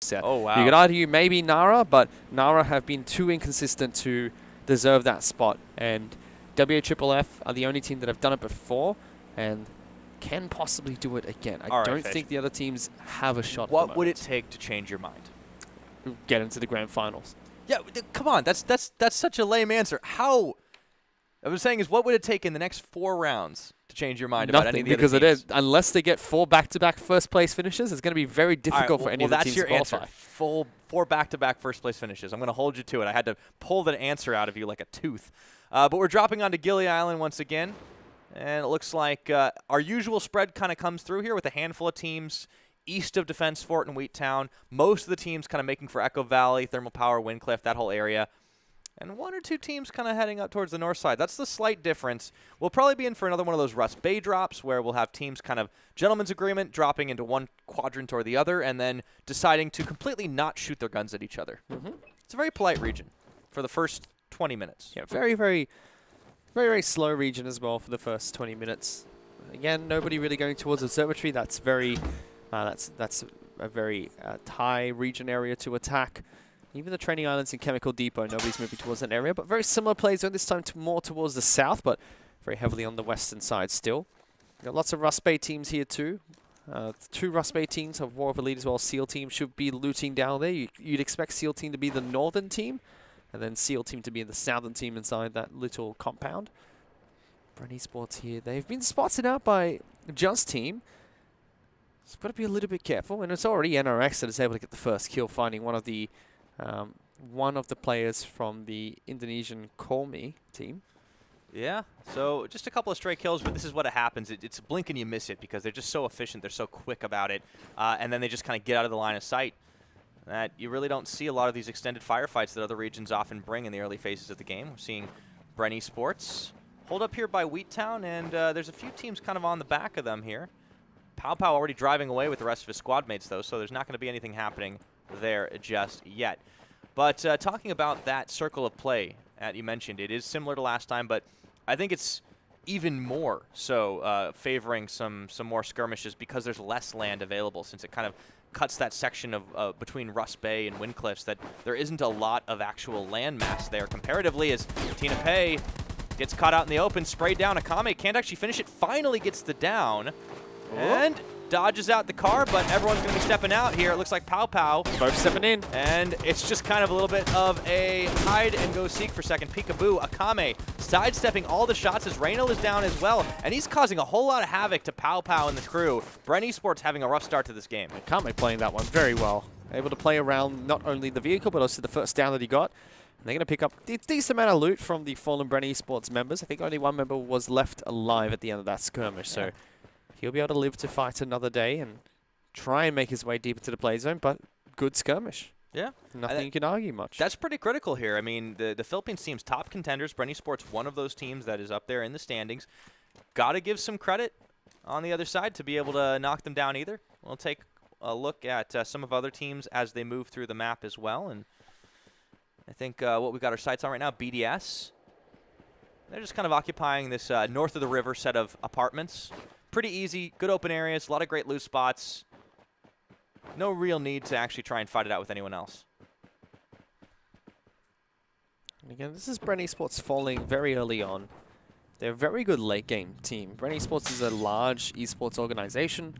set. Oh, wow. You could argue maybe Nara, but Nara have been too inconsistent to deserve that spot. And WAFFF are the only team that have done it before and can possibly do it again. I don't think the other teams have a shot. What would it take to change your mind? Get into the grand finals. Yeah, come on. That's such a lame answer. How? I was saying is, what would it take in the next 4 rounds to change your mind about any of the because other teams? unless they get 4 back-to-back first-place finishes, it's going to be very difficult for any of the teams to qualify. That's your answer. 4 back-to-back first-place finishes. I'm going to hold you to it. I had to pull that answer out of you like a tooth. But we're dropping onto Gili Island once again. And it looks like our usual spread kind of comes through here with a handful of teams east of Defense Fort and Wheattown. Most of the teams kind of making for Echo Valley, Thermal Power, Windcliff, that whole area. And 1 or 2 teams kind of heading up towards the north side. That's the slight difference. We'll probably be in for another one of those Rust Bay drops where we'll have teams kind of gentleman's agreement dropping into one quadrant or the other and then deciding to completely not shoot their guns at each other. It's a very polite region for the first 20 minutes. Yeah, very, very, very, very slow region as well for the first 20 minutes. Again, nobody really going towards observatory. That's very, that's a very Thai region area to attack. Even the training islands in Chemical Depot, nobody's moving towards that area. But very similar play zone, this time more towards the south, but very heavily on the western side still. Got lots of Rust Bay teams here too. 2 Rust Bay teams of War of Elite as well. SEAL team should be looting down there. You'd expect SEAL team to be the northern team, and then SEAL team to be the southern team inside that little compound. Bren Esports here. They've been spotted out by Just Team. So got to be a little bit careful. And it's already NRX that is able to get the first kill, finding one of the players from the Indonesian Call Me team. Yeah, so just a couple of stray kills, but this is what happens. It's a blink and you miss it because they're just so efficient. They're so quick about it. And then they just kind of get out of the line of sight. That you really don't see a lot of these extended firefights that other regions often bring in the early phases of the game. We're seeing Bren Esports hold up here by Wheattown, and there's a few teams kind of on the back of them here. Pow Pow already driving away with the rest of his squad mates, though, so there's not going to be anything happening there just yet. But talking about that circle of play that you mentioned, it is similar to last time, but I think it's even more so favoring some more skirmishes because there's less land available, since it kind of cuts that section of between Rust Bay and Windcliffs that there isn't a lot of actual land mass there comparatively, as Tina Pei gets caught out in the open, sprayed down. Akame can't actually finish it, finally gets the down. And dodges out the car, but everyone's going to be stepping out here. It looks like Pow Pow. Both stepping in. And it's just kind of a little bit of a hide-and-go-seek for second. Peekaboo, Akame sidestepping all the shots as Reyno is down as well. And he's causing a whole lot of havoc to Pow Pow and the crew. Bren Esports having a rough start to this game. Akame playing that one very well. Able to play around not only the vehicle, but also the first down that he got. And they're going to pick up a decent amount of loot from the fallen Bren Esports members. I think only one member was left alive at the end of that skirmish. So he'll be able to live to fight another day and try and make his way deep into the play zone, but good skirmish. Yeah. Nothing you can argue much. That's pretty critical here. I mean, the Philippines team's top contenders. Bren Esports, one of those teams that is up there in the standings. Got to give some credit on the other side to be able to knock them down either. We'll take a look at some of other teams as they move through the map as well. And I think what we've got our sights on right now, BDS. They're just kind of occupying this north of the river set of apartments. Pretty easy, good open areas, a lot of great loot spots. No real need to actually try and fight it out with anyone else. And again, this is Bren Esports falling very early on. They're a very good late game team. Bren Esports is a large esports organization.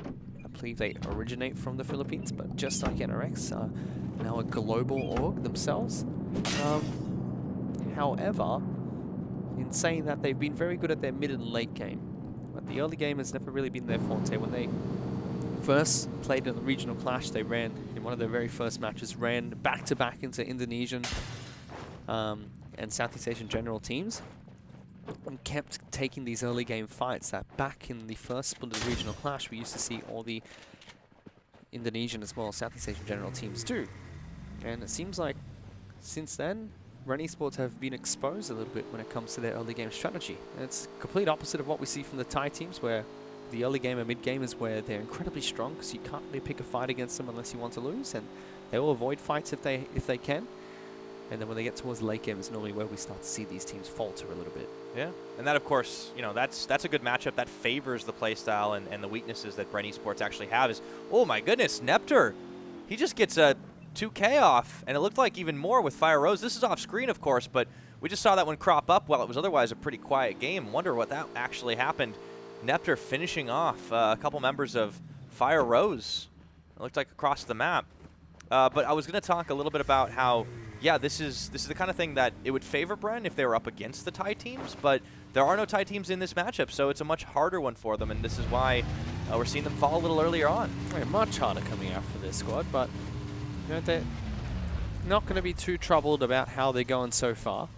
I believe they originate from the Philippines, but just like NRX, are now a global org themselves. However, in saying that, they've been very good at their mid and late game. But the early game has never really been their forte. When they first played in the regional clash, they ran, in one of their very first matches, ran back-to-back into Indonesian and Southeast Asian general teams, and kept taking these early game fights that back in the first split of the regional clash, we used to see all the Indonesian as well as Southeast Asian general teams do. And it seems like since then, Bren Esports have been exposed a little bit when it comes to their early game strategy. And it's complete opposite of what we see from the Thai teams, where the early game and mid game is where they're incredibly strong, because you can't really pick a fight against them unless you want to lose, and they will avoid fights if they can. And then when they get towards the late game is normally where we start to see these teams falter a little bit. Yeah, and that, of course, you know, that's a good matchup that favors the playstyle and the weaknesses that Bren Esports actually have. Is, oh my goodness, Nepter He just gets a 2K off, and it looked like even more with Fire Rose. This is off screen, of course, but we just saw that one crop up while it was otherwise a pretty quiet game. Wonder what that actually happened. Nepter finishing off a couple members of Fire Rose. It looked like across the map. But I was going to talk a little bit about how, yeah, this is the kind of thing that it would favor Bren if they were up against the Thai teams, but there are no Thai teams in this matchup, so it's a much harder one for them, and this is why we're seeing them fall a little earlier on. Yeah, much harder coming out for this squad, but you know, they're not going to be too troubled about how they're going so far.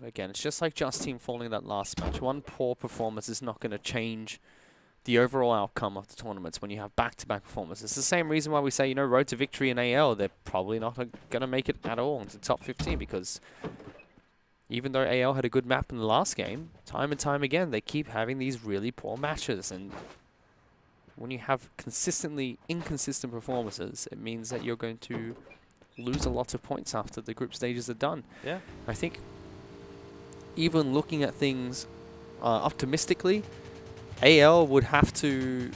Again, it's just like Just Team falling in that last match. One poor performance is not going to change the overall outcome of the tournaments when you have back-to-back performances. It's the same reason why we say, you know, road to victory in AL, they're probably not going to make it at all into top 15, because even though AL had a good map in the last game, time and time again, they keep having these really poor matches. And when you have consistently inconsistent performances, it means that you're going to lose a lot of points after the group stages are done. Yeah. I think even looking at things optimistically, AL would have to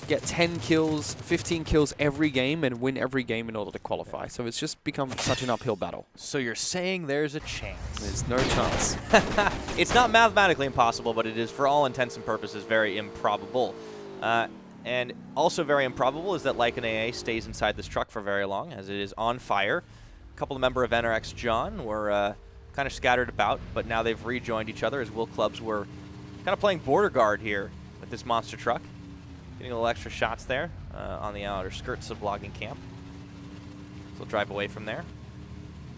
get 10 kills, 15 kills every game and win every game in order to qualify. So it's just become such an uphill battle. So you're saying there's a chance? There's no chance. It's not mathematically impossible, but it is, for all intents and purposes, very improbable. And also very improbable is that Lycan AA stays inside this truck for very long, as it is on fire. A couple of members of NRX John were kind of scattered about, but now they've rejoined each other as Will Clubs were kind of playing border guard here with this monster truck. Getting a little extra shots there on the outer skirts of logging camp. So they'll drive away from there.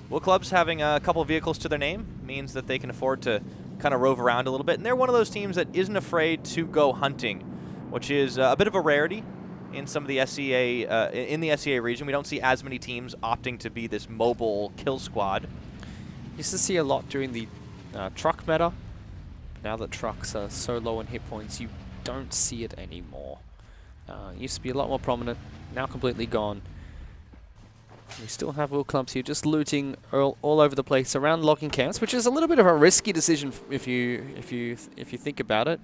Will Clubs having a couple of vehicles to their name means that they can afford to kind of rove around a little bit. And they're one of those teams that isn't afraid to go hunting, which is a bit of a rarity in some of the SEA, in the SEA region. We don't see as many teams opting to be this mobile kill squad. Used to see a lot during the truck meta. Now that trucks are so low in hit points, you don't see it anymore. It used to be a lot more prominent, now completely gone. We still have Will Clubs here just looting all over the place around logging camps, which is a little bit of a risky decision if you think about it.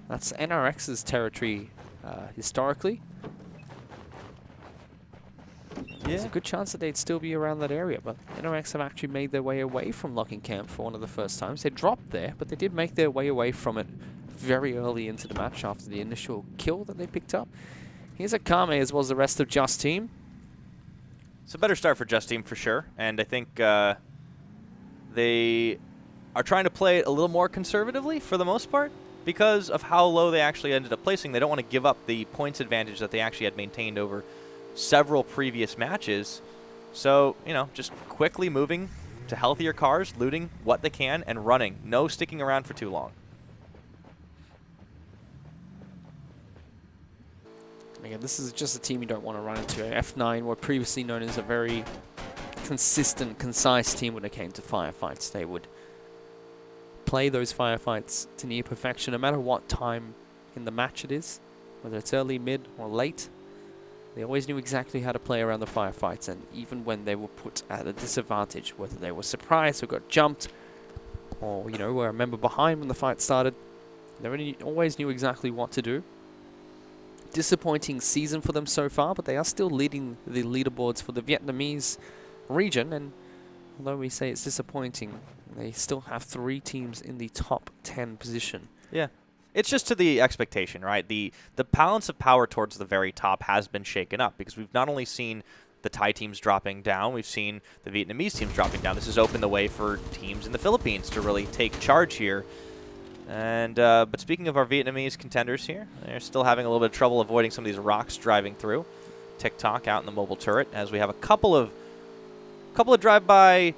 That's NRX's territory historically. There's a good chance that they'd still be around that area, but NRX have actually made their way away from logging camp for one of the first times. They dropped there, but they did make their way away from it very early into the match after the initial kill that they picked up. Here's a Kame as well as the rest of Just Team. It's a better start for Just Team for sure, and I think they are trying to play it a little more conservatively for the most part because of how low they actually ended up placing. They don't want to give up the points advantage that they actually had maintained over several previous matches. So, you know, just quickly moving to healthier cars, looting what they can, and running. No sticking around for too long. Again, this is just a team you don't want to run into. F9 were previously known as a very consistent, concise team when it came to firefights. They would play those firefights to near perfection, no matter what time in the match it is, whether it's early, mid, or late. They always knew exactly how to play around the firefights, and even when they were put at a disadvantage, whether they were surprised or got jumped, or, you know, were a member behind when the fight started, they always knew exactly what to do. Disappointing season for them so far, but they are still leading the leaderboards for the Vietnamese region, and although we say it's disappointing, they still have 3 teams in the top 10 position. Yeah. It's just to the expectation, right? The balance of power towards the very top has been shaken up because we've not only seen the Thai teams dropping down, we've seen the Vietnamese teams dropping down. This has opened the way for teams in the Philippines to really take charge here. And but speaking of our Vietnamese contenders here, they're still having a little bit of trouble avoiding some of these rocks driving through. TikTok out in the mobile turret as we have a couple of drive-by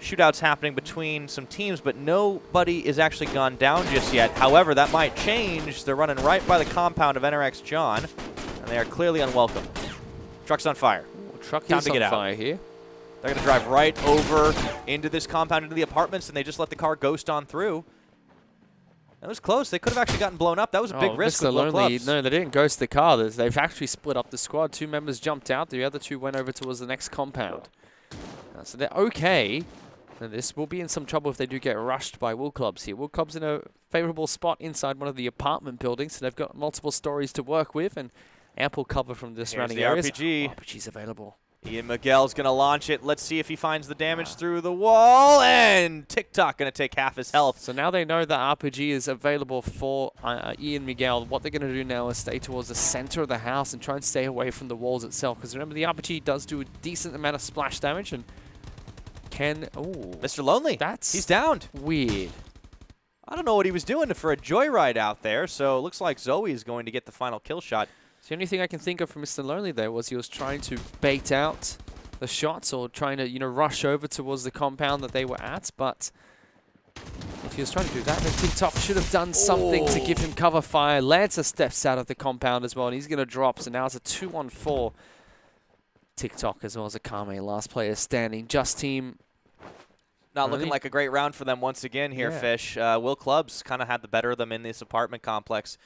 shootouts happening between some teams, but nobody is actually gone down just yet. However, that might change. They're running right by the compound of NRX John, and they are clearly unwelcome. Truck's on fire. Ooh, truck Time is to get on out. fire here. They're going to drive right over into this compound, into the apartments, and they just let the car ghost on through. That was close. They could have actually gotten blown up. That was a big risk Mr. with Will Lonely. Clubs. No, they didn't ghost the car. They've actually split up the squad. 2 members jumped out. The other 2 went over towards the next compound. So they're okay. And this will be in some trouble if they do get rushed by Will Clubs here. Will Clubs in a favorable spot inside one of the apartment buildings, so they've got multiple stories to work with, and ample cover from the surrounding the areas. RPG. RPG's available. Ian Miguel's going to launch it. Let's see if he finds the damage through the wall. And TikTok going to take half his health. So now they know that RPG is available for Ian Miguel. What they're going to do now is stay towards the center of the house and try and stay away from the walls itself. Because remember, the RPG does do a decent amount of splash damage. And can... Ooh. Mr. Lonely. He's downed. Weird. I don't know what he was doing for a joyride out there. So it looks like Zoe is going to get the final kill shot. The only thing I can think of from Mr. Lonely there was he was trying to bait out the shots or trying to, you know, rush over towards the compound that they were at. But if he was trying to do that, then TikTok should have done something to give him cover fire. Lancer steps out of the compound as well, and he's going to drop. So now it's a 2-on-4. TikTok as well as Akame, last player standing. Just Team. Not looking like a great round for them once again here, Fish. Will Clubs kind of had the better of them in this apartment complex.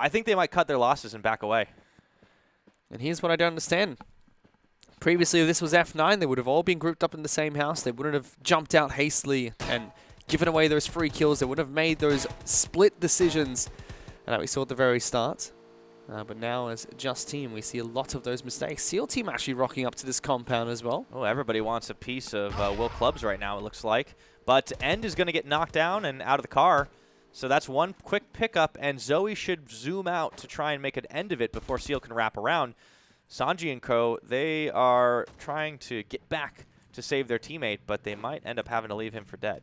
I think they might cut their losses and back away. And here's what I don't understand. Previously, if this was F9, they would have all been grouped up in the same house. They wouldn't have jumped out hastily and given away those free kills. They would have made those split decisions that we saw at the very start. But now as Just Team, we see a lot of those mistakes. SEAL Team actually rocking up to this compound as well. Oh, everybody wants a piece of Will Clubs right now, it looks like. But End is going to get knocked down and out of the car. So that's one quick pickup, and Zoe should zoom out to try and make an end of it before Seal can wrap around. Sanji and co, they are trying to get back to save their teammate, but they might end up having to leave him for dead.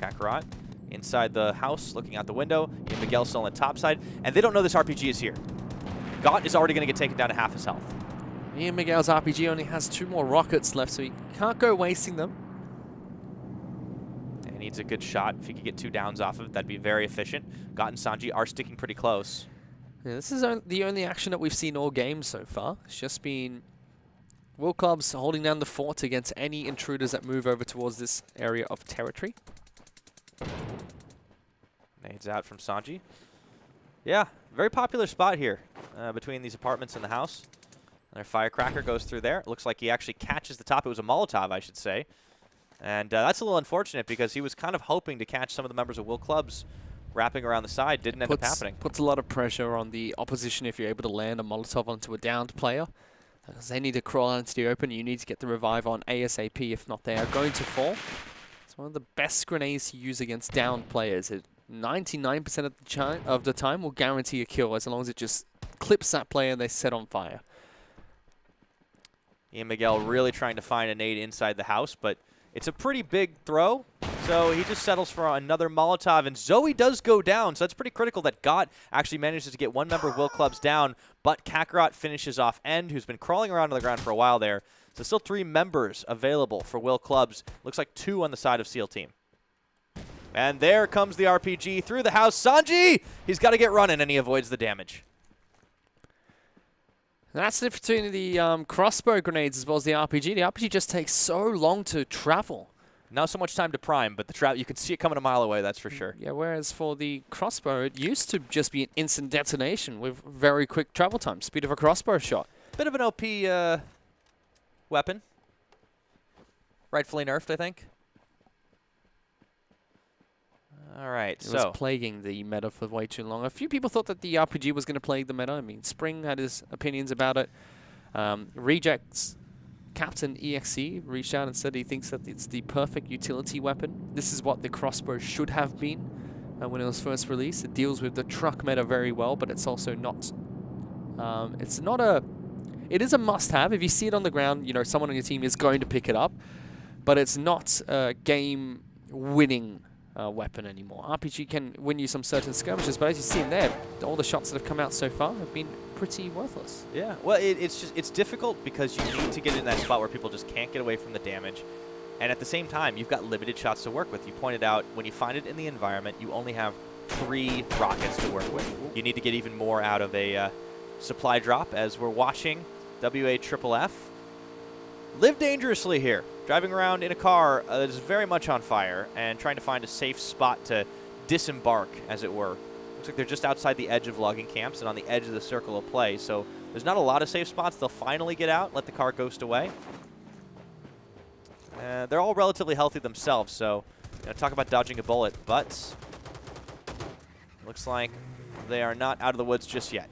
Kakarot inside the house, looking out the window. Ian Miguel still on the top side, and they don't know this RPG is here. Gott is already going to get taken down to half his health. Ian Miguel's RPG only has 2 more rockets left, so he can't go wasting them. He needs a good shot. If he could get 2 downs off of it, that'd be very efficient. Gott and Sanji are sticking pretty close. Yeah, this is the only action that we've seen all game so far. It's just been Will Clubs holding down the fort against any intruders that move over towards this area of territory. Nades out from Sanji. Yeah, very popular spot here between these apartments and the house. Their firecracker goes through there. It looks like he actually catches the top. It was a Molotov, I should say. And that's a little unfortunate because he was kind of hoping to catch some of the members of Will Clubs wrapping around the side. Didn't end up happening. Puts a lot of pressure on the opposition if you're able to land a Molotov onto a downed player. Because they need to crawl out into the open. You need to get the revive on ASAP. If not, they are going to fall. It's one of the best grenades to use against downed players. 99% of the time will guarantee a kill as long as it just clips that player and they set on fire. Ian Miguel really trying to find a nade inside the house, but it's a pretty big throw, so he just settles for another Molotov, and Zoe does go down, so that's pretty critical that Gott actually manages to get one member of Will Clubs down, but Kakarot finishes off End, who's been crawling around on the ground for a while there. So still 3 members available for Will Clubs. Looks like 2 on the side of SEAL Team. And there comes the RPG through the house. Sanji! He's got to get running, and he avoids the damage. That's the difference between the crossbow grenades as well as the RPG. The RPG just takes so long to travel. Not so much time to prime, but the you can see it coming a mile away, that's for sure. Yeah, whereas for the crossbow, it used to just be an instant detonation with very quick travel time, speed of a crossbow shot. Bit of an OP weapon. Rightfully nerfed, I think. All right, It was plaguing the meta for way too long. A few people thought that the RPG was going to plague the meta. I mean, Spring had his opinions about it. Rejects Captain EXE reached out and said he thinks that it's the perfect utility weapon. This is what the crossbow should have been when it was first released. It deals with the truck meta very well, but it's also not... It is a must-have. If you see it on the ground, you know, someone on your team is going to pick it up, but it's not a game-winning weapon anymore. RPG can win you some certain skirmishes, but as you see in there, all the shots that have come out so far have been pretty worthless. Yeah, well, it's difficult because you need to get in that spot where people just can't get away from the damage, and at the same time, you've got limited shots to work with. You pointed out when you find it in the environment, you only have 3 rockets to work with. You need to get even more out of a supply drop, as we're watching WAFFF live dangerously here, driving around in a car that is very much on fire and trying to find a safe spot to disembark, as it were. Looks like they're just outside the edge of logging camps and on the edge of the circle of play, so there's not a lot of safe spots. They'll finally get out, let the car ghost away. They're all relatively healthy themselves, so talk about dodging a bullet, but looks like they are not out of the woods just yet.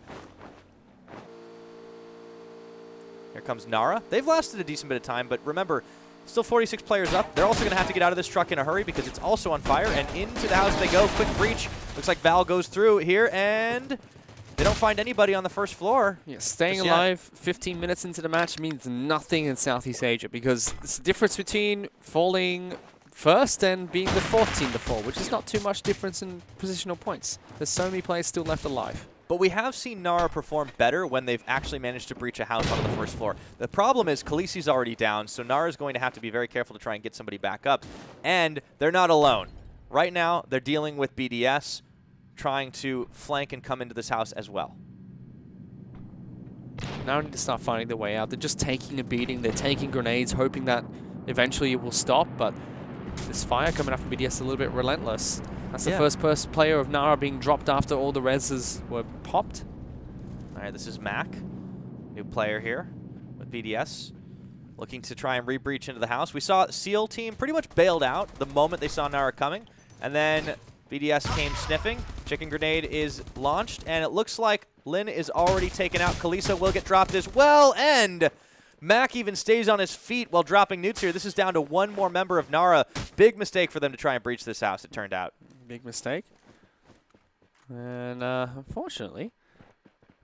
Here comes Nara. They've lasted a decent bit of time, but remember, still 46 players up. They're also going to have to get out of this truck in a hurry because it's also on fire, and into the house they go. Quick breach. Looks like Val goes through here, and they don't find anybody on the first floor. Yeah, staying alive 15 minutes into the match means nothing in Southeast Asia because it's the difference between falling first and being the fourth team to fall, which is not too much difference in positional points. There's so many players still left alive. But we have seen Nara perform better when they've actually managed to breach a house onto the first floor. The problem is Khaleesi's already down, so Nara's going to have to be very careful to try and get somebody back up. And they're not alone. Right now, they're dealing with BDS, trying to flank and come into this house as well. Now need to start finding their way out. They're just taking a beating. They're taking grenades, hoping that eventually it will stop. But this fire coming up from BDS is a little bit relentless. That's the first player of Nara being dropped after all the reses were popped. All right, this is Mac, new player here with BDS, looking to try and re-breach into the house. We saw SEAL team pretty much bailed out the moment they saw Nara coming, and then BDS came sniffing. Chicken grenade is launched, and it looks like Lin is already taken out. Kalisa will get dropped as well, and Mac even stays on his feet while dropping nukes here. This is down to one more member of Nara. Big mistake for them to try and breach this house, it turned out. Big mistake. And unfortunately,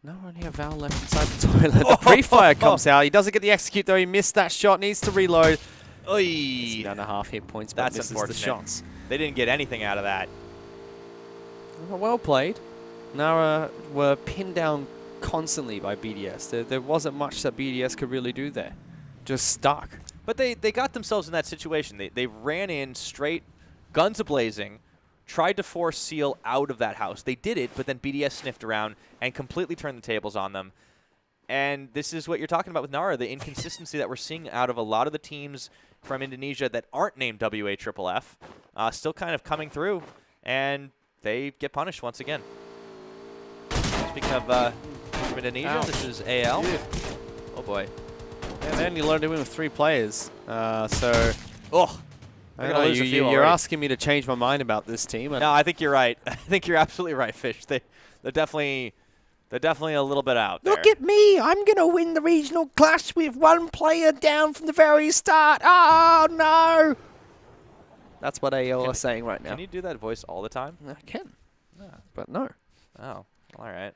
no only have Val left inside the toilet. The pre-fire comes out. He doesn't get the execute though. He missed that shot. Needs to reload. Oy. 9.5 hit points, but That's misses unfortunate. the shots. They didn't get anything out of that. Well played. Nara were pinned down constantly by BDS. There wasn't much that BDS could really do there. Just stuck. But they got themselves in that situation. They ran in straight, guns a-blazing, tried to force SEAL out of that house. They did it, but then BDS sniffed around and completely turned the tables on them. And this is what you're talking about with Nara, the inconsistency that we're seeing out of a lot of the teams from Indonesia that aren't named WAFFF, still kind of coming through, and they get punished once again. Speaking of from Indonesia, this is AL. Yeah. Oh, boy. And then you learned to win with 3 players. I don't know, you're asking me to change my mind about this team. No, I think you're right. I think you're absolutely right, Fish. They're definitely a little bit out there. Look at me. I'm going to win the regional clash with 1 player down from the very start. Oh, no. That's what AO are saying right now. Can you do that voice all the time? I can. But no. Oh, all right.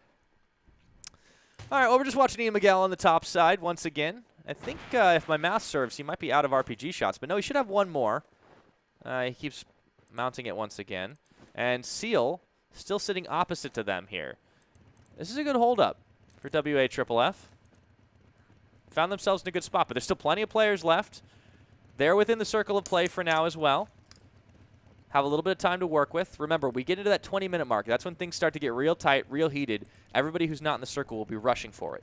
All right, well, we're just watching Ian Miguel on the top side once again. I think if my math serves, he might be out of RPG shots. But no, he should have 1 more. He keeps mounting it once again. And SEAL still sitting opposite to them here. This is a good hold-up for WAFFF. Found themselves in a good spot, but there's still plenty of players left. They're within the circle of play for now as well. Have a little bit of time to work with. Remember, we get into that 20-minute mark. That's when things start to get real tight, real heated. Everybody who's not in the circle will be rushing for it.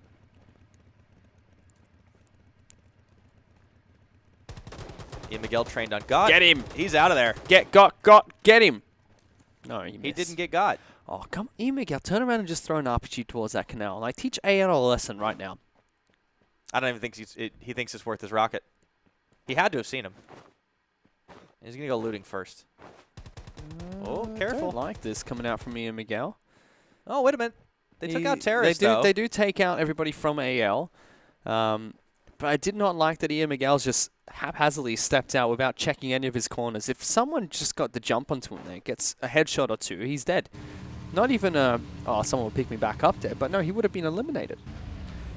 Ian Miguel trained on God. Get him. He's out of there. Get him. No, he didn't get got. Oh, come on, Ian Miguel, turn around and just throw an RPG towards that canal. Like, teach AL a lesson right now. I don't even think he thinks it's worth his rocket. He had to have seen him. He's going to go looting first. Oh, careful. I don't like this coming out from Ian Miguel. Oh, wait a minute. They took out terrorists, though. They do take out everybody from AL. But I did not like that Ian Miguel's just haphazardly stepped out without checking any of his corners. If someone just got the jump onto him there, gets a headshot or 2, he's dead. Not even someone will pick me back up there. But no, he would have been eliminated.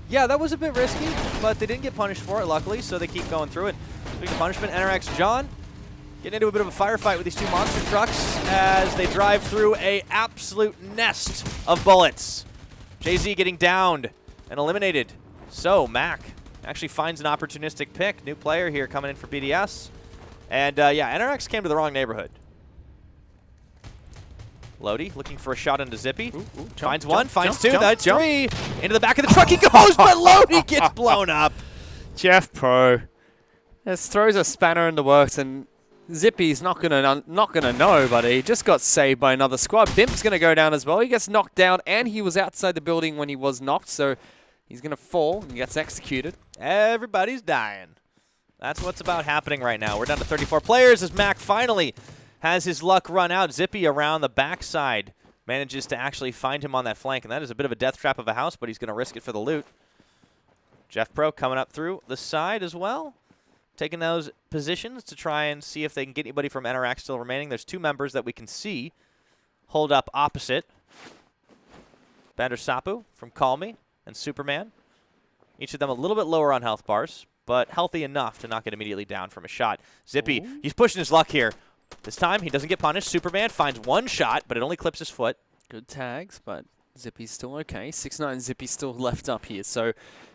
Yeah, that was a bit risky, but they didn't get punished for it, luckily, so they keep going through it. Speaking of punishment, NRX John getting into a bit of a firefight with these 2 monster trucks as they drive through a absolute nest of bullets. JZ getting downed and eliminated. So Mac actually finds an opportunistic pick. New player here coming in for BDS. And yeah, NRX came to the wrong neighborhood. Lodi looking for a shot into Zippy. Finds 1, finds 2, that's 3. Into the back of the truck he goes, but Lodi gets blown up. Jeff Pro just throws a spanner in the works, and Zippy's not gonna know, but he just got saved by another squad. Bimp's gonna go down as well. He gets knocked down, and he was outside the building when he was knocked, so he's gonna fall and gets executed. Everybody's dying. That's what's about happening right now. We're down to 34 players as Mac finally has his luck run out. Zippy around the backside manages to actually find him on that flank, and that is a bit of a death trap of a house, but he's going to risk it for the loot. Jeff Pro coming up through the side as well, taking those positions to try and see if they can get anybody from NRX still remaining. There's 2 members that we can see hold up opposite. Bander Sapu from Call Me and Superman. Each of them a little bit lower on health bars, but healthy enough to not get immediately down from a shot. Zippy, he's pushing his luck here. This time, he doesn't get punished. Superman finds 1 shot, but it only clips his foot. Good tags, but Zippy's still okay. 6'9" Zippy's still left up here. So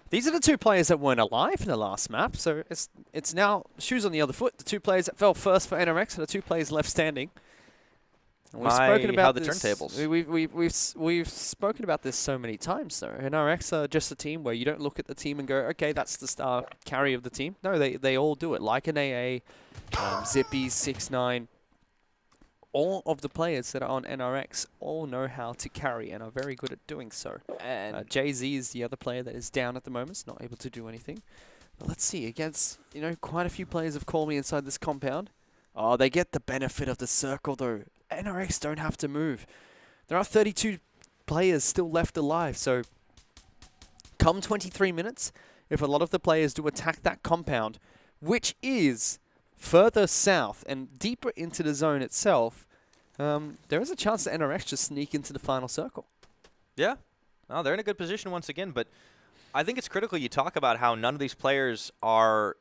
these are the 2 players that weren't alive in the last map. So it's now shoes on the other foot. The 2 players that fell first for NRX are the 2 players left standing. And we've spoken about the turntables. We've spoken about this so many times, though. NRX are just a team where you don't look at the team and go, okay, that's the star carry of the team. No, they all do it. Like an AA, Zippy, 6'9". All of the players that are on NRX all know how to carry and are very good at doing so. And Jay-Z is the other player that is down at the moment, is not able to do anything. But let's see, against, quite a few players have called me inside this compound. Oh, they get the benefit of the circle, though. NRX don't have to move. There are 32 players still left alive, so come 23 minutes, if a lot of the players do attack that compound, which is further south and deeper into the zone itself, there is a chance that NRX just sneak into the final circle. yeah, no, they're in a good position once again, but I think it's critical you talk about how none of these players are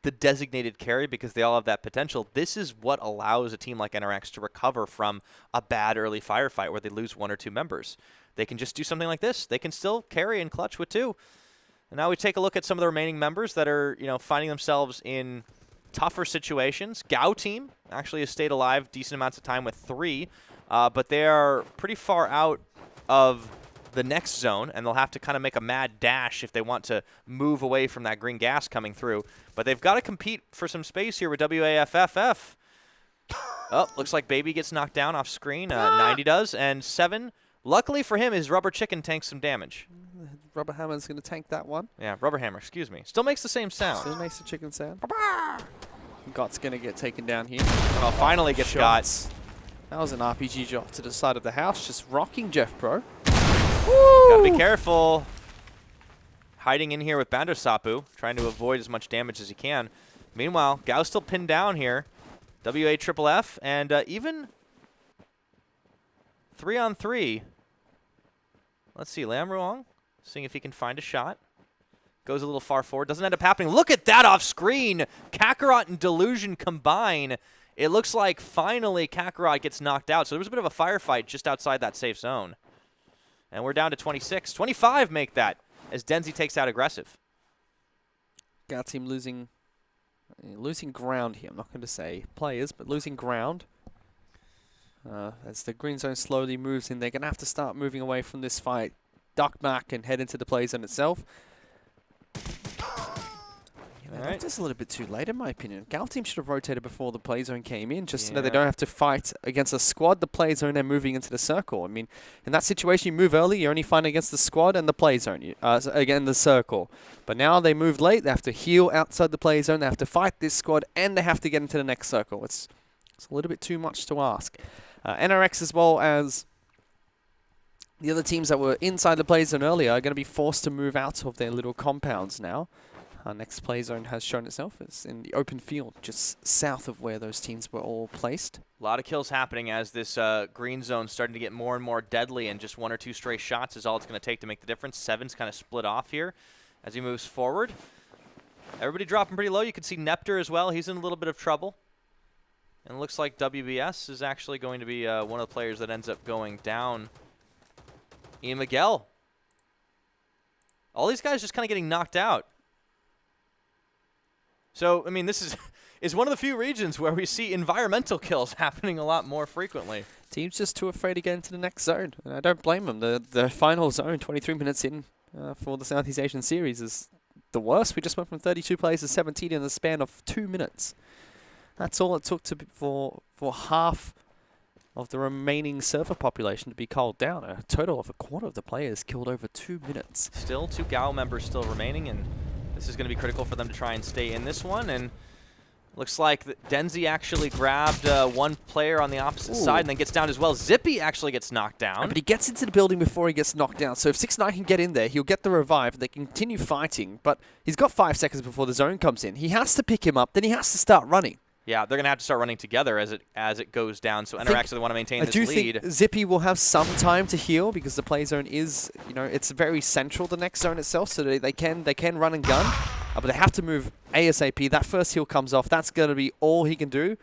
the designated carry because they all have that potential. This is what allows a team like NRX to recover from a bad early firefight where they lose 1 or 2 members. They can just do something like this. They can still carry and clutch with 2. And now we take a look at some of the remaining members that are, finding themselves in tougher situations. Gao team actually has stayed alive decent amounts of time with 3, but they are pretty far out of the next zone, and they'll have to kind of make a mad dash if they want to move away from that green gas coming through. But they've got to compete for some space here with WAFFF. Oh, looks like Baby gets knocked down off screen. 90 does, and 7. Luckily for him, his Rubber Chicken tanks some damage. Rubber Hammer's going to tank that one. Yeah, Rubber Hammer, excuse me. Still makes the same sound. Still makes the chicken sound. Got's going to get taken down here. Oh, finally gets Shots. That was an RPG drop to the side of the house, just rocking Jeff Pro. Gotta be careful. Hiding in here with Bander Sapu, trying to avoid as much damage as he can. Meanwhile, Gao's still pinned down here. WAFFF, and even 3-on-3. Let's see, Lam Ruong, seeing if he can find a shot. Goes a little far forward, doesn't end up happening. Look at that off screen. Kakarot and Delusion combine. It looks like finally Kakarot gets knocked out. So there was a bit of a firefight just outside that safe zone. And we're down to 26. 25 make that as Denzi takes out aggressive. Gao team losing ground here. I'm not going to say players, but losing ground. As the green zone slowly moves in, they're going to have to start moving away from this fight. Duck back and head into the play zone itself. That's just a little bit too late, in my opinion. Gal team should have rotated before the play zone came in, just so that they don't have to fight against a squad, the play zone, and moving into the circle. I mean, in that situation, you move early, you're only fighting against the squad and the play zone, again, the circle. But now they moved late, they have to heal outside the play zone, they have to fight this squad, and they have to get into the next circle. It's a little bit too much to ask. NRX, as well as the other teams that were inside the play zone earlier, are going to be forced to move out of their little compounds now. Our next play zone has shown itself. It's in the open field, just south of where those teams were all placed. A lot of kills happening as this green zone starting to get more and more deadly, and just 1 or 2 stray shots is all it's going to take to make the difference. 7's kind of split off here as he moves forward. Everybody dropping pretty low. You can see Nepter as well. He's in a little bit of trouble. And it looks like WBS is actually going to be one of the players that ends up going down. Ian Miguel. All these guys just kind of getting knocked out. So, I mean, this is one of the few regions where we see environmental kills happening a lot more frequently. Team's just too afraid to get into the next zone, and I don't blame them. The final zone, 23 minutes in for the Southeast Asian Series, is the worst. We just went from 32 players to 17 in the span of 2 minutes. That's all it took for half of the remaining server population to be culled down. A total of a quarter of the players killed over 2 minutes. Still 2 Gao members still remaining, and this is going to be critical for them to try and stay in this one. And Looks like Denzi actually grabbed one player on the opposite side and then gets down as well. Zippy actually gets knocked down. But he gets into the building before he gets knocked down. So if 6ix9ine can get in there, he'll get the revive. And they continue fighting. But he's got 5 seconds before the zone comes in. He has to pick him up. Then he has to start running. Yeah, they're going to have to start running together as it goes down. So NRX they want to maintain this lead. I do think Zippy will have some time to heal because the play zone is, it's very central, the next zone itself. So they can run and gun. But they have to move ASAP. That first heal comes off. That's going to be all he can do.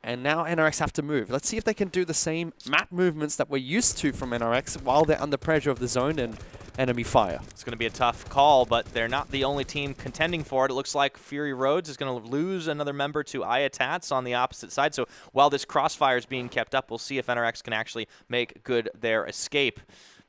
And now NRX have to move. Let's see if they can do the same map movements that we're used to from NRX while they're under pressure of the zone and enemy fire. It's going to be a tough call, but they're not the only team contending for it. It looks like Fury Roads is going to lose another member to Ayatats on the opposite side. So while this crossfire is being kept up, we'll see if NRX can actually make good their escape.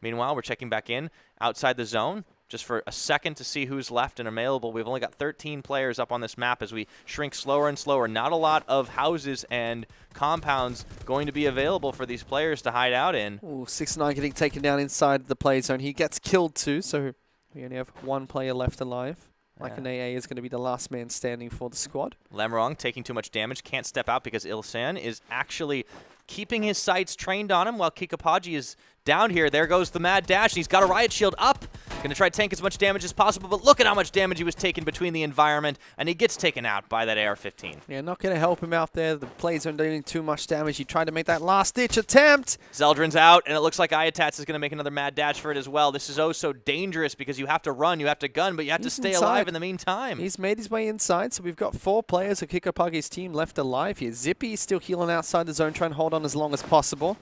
Meanwhile, we're checking back in outside the zone, just for a second to see who's left and available. We've only got 13 players up on this map as we shrink slower and slower. Not a lot of houses and compounds going to be available for these players to hide out in. Ooh, 6ix9ine getting taken down inside the play zone. He gets killed too, so we only have 1 player left alive. Like an AA is going to be the last man standing for the squad. Lemrong taking too much damage, can't step out because Ilsan is actually keeping his sights trained on him while Kikapaji is down here. There goes the mad dash, and he's got a riot shield up. Going to try to tank as much damage as possible, but look at how much damage he was taking between the environment, and he gets taken out by that AR-15. Yeah, not going to help him out there. The players aren't doing too much damage. He tried to make that last-ditch attempt. Zeldrin's out, and it looks like Ayatats is going to make another mad dash for it as well. This is oh so dangerous because you have to run, you have to gun, but you have to stay alive in the meantime. He's made his way inside, so we've got 4 players of Kikapagi's team left alive here. Zippy is still healing outside the zone, trying to hold on as long as possible.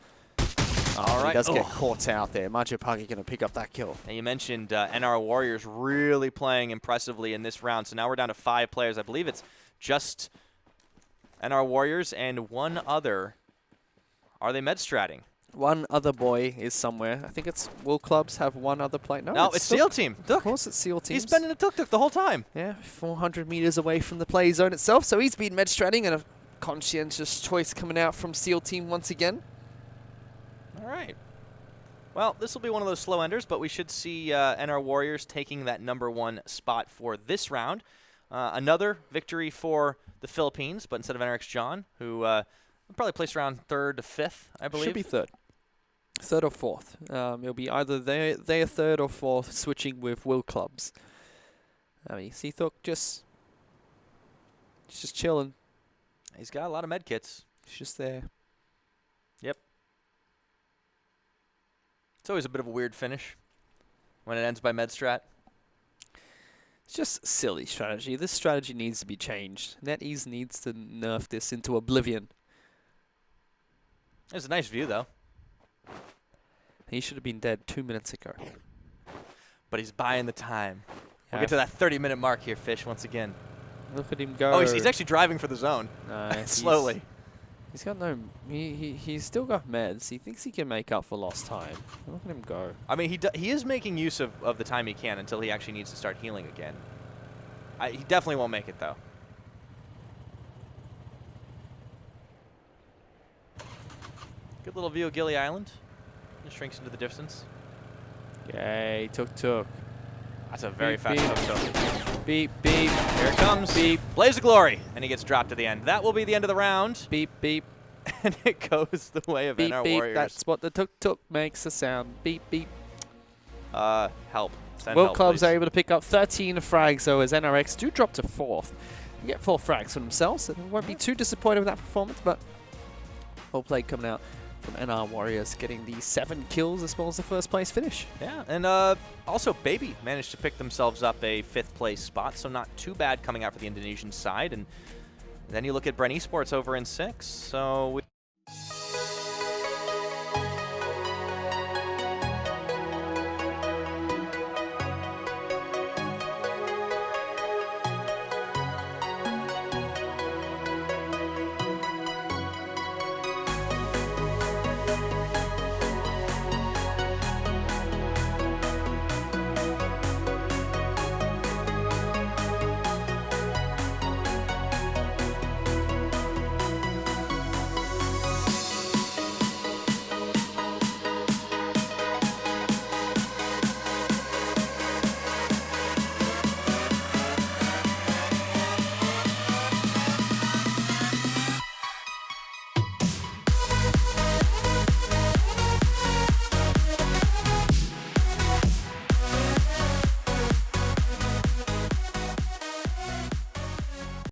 All right. He does get caught out there. Majapagi going to pick up that kill. And you mentioned NR Warriors really playing impressively in this round. So now we're down to 5 players. I believe it's just NR Warriors and 1 other. Are they med-stratting? 1 other boy is somewhere. I think it's Will Clubs have 1 other player. No, it's SEAL Team. Of course it's SEAL Team. He's been in a tuk-tuk the whole time. Yeah, 400 meters away from the play zone itself. So he's been med-stratting, and a conscientious choice coming out from SEAL Team once again. All right. Well, this will be one of those slow enders, but we should see NR Warriors taking that #1 spot for this round. Another victory for the Philippines, but instead of NRX John, who probably placed around 3rd to 5th, I believe. Should be 3rd. 3rd or 4th. It'll be either they're 3rd or 4th, switching with Will Clubs. I mean, Seathok just chilling. He's got a lot of med kits. He's just there. Yep. It's always a bit of a weird finish when it ends by med-strat. It's just silly strategy. This strategy needs to be changed. NetEase needs to nerf this into oblivion. It's a nice view, though. He should have been dead 2 minutes ago. But he's buying the time. We'll get to that 30-minute mark here, Fish, once again. Look at him go. Oh, he's actually driving for the zone. Slowly. He's got no... He's still got meds. He thinks he can make up for lost time. Look at him go. I mean, he is making use of the time he can until he actually needs to start healing again. He definitely won't make it, though. Good little view of Gilly Island. Just shrinks into the distance. Yay, tuk-tuk. That's a very fast tuk-tuk. Beep, beep. Here it comes. Beep. Blaze of Glory. And he gets dropped to the end. That will be the end of the round. Beep, beep. And it goes the way of beep, NR beep. Warriors. That's what the tuk-tuk makes a sound. Beep, beep. Help. Send Will help, Clubs please. are able to pick up 13 frags, though, as NRX do drop to 4th. They get 4 frags for themselves, so they won't be too disappointed with that performance, but well played coming out from NR Warriors, getting the 7 kills as well as the 1st place finish. Yeah, and also Baby managed to pick themselves up a 5th place spot, so not too bad coming out for the Indonesian side. And then you look at Bren Esports over in 6th, so